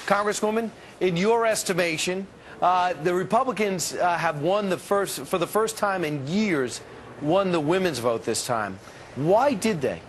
Congresswoman, in your estimation, the Republicans have won for the first time in years, won the women's vote this time. Why did they?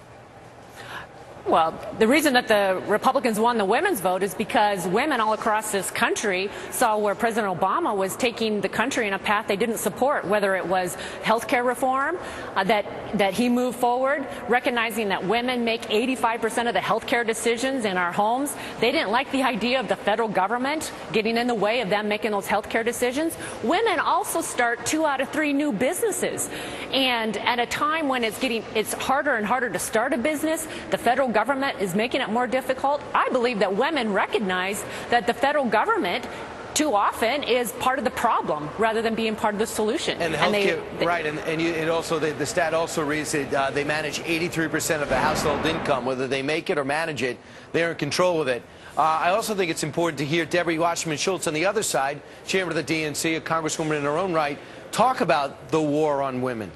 Well, the reason that the Republicans won the women's vote is because women all across this country saw where President Obama was taking the country in a path they didn't support, whether it was health care reform, that he moved forward, recognizing that women make 85% of the health care decisions in our homes. They didn't like the idea of the federal government getting in the way of them making those health care decisions. Women also start 2 out of 3 new businesses. And at a time when it's harder and harder to start a business, the federal government is making it more difficult. I believe that women recognize that the federal government too often is part of the problem rather than being part of the solution. And the healthcare, right? And it also the stat also reads that they manage 83% of the household income, whether they make it or manage it. They're in control of it. I also think it's important to hear Debbie Wasserman Schultz on the other side, chairman of the DNC, a congresswoman in her own right, talk about the war on women.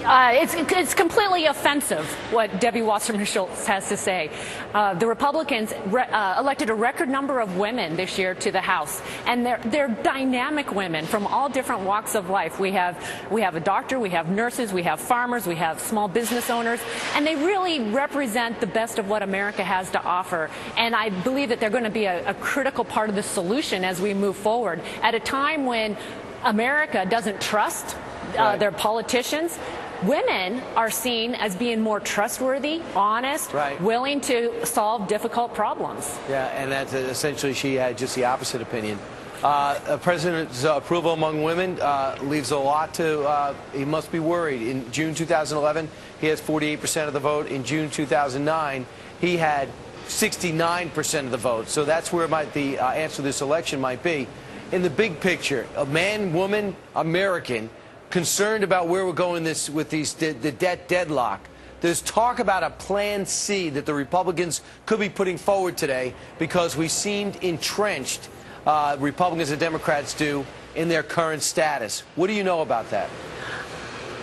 It's completely offensive what Debbie Wasserman Schultz has to say. The Republicans elected a record number of women this year to the House, and they're dynamic women from all different walks of life. We have a doctor, we have nurses, we have farmers, we have small business owners, and they really represent the best of what America has to offer. And I believe that they're going to be a critical part of the solution as we move forward at a time when America doesn't trust their politicians. Women are seen as being more trustworthy, honest, willing to solve difficult problems. Yeah, and that's essentially she had just the opposite opinion. The president's approval among women leaves a lot to, he must be worried. In June 2011, he has 48% of the vote. In June 2009, he had 69% of the vote. So that's where the answer to this election might be. In the big picture, a man, woman, American, concerned about where we're going with the debt deadlock. There's talk about a Plan C that the Republicans could be putting forward today because we seemed entrenched, Republicans and Democrats do, in their current status. What do you know about that?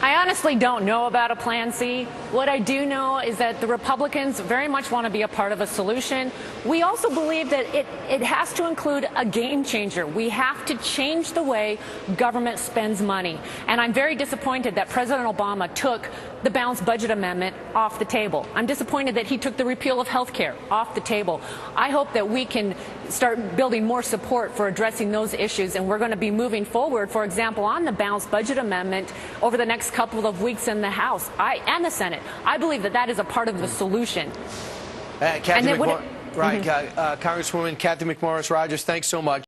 I honestly don't know about a Plan C. What I do know is that the Republicans very much want to be a part of a solution. We also believe that it has to include a game changer. We have to change the way government spends money. And I'm very disappointed that President Obama took the balanced budget amendment off the table. I'm disappointed that he took the repeal of health care off the table. I hope that we can start building more support for addressing those issues, and we're going to be moving forward, for example, on the balanced budget amendment over the next couple of weeks in the House and the Senate. I believe that is a part of the solution. Congresswoman Cathy McMorris Rodgers, thanks so much.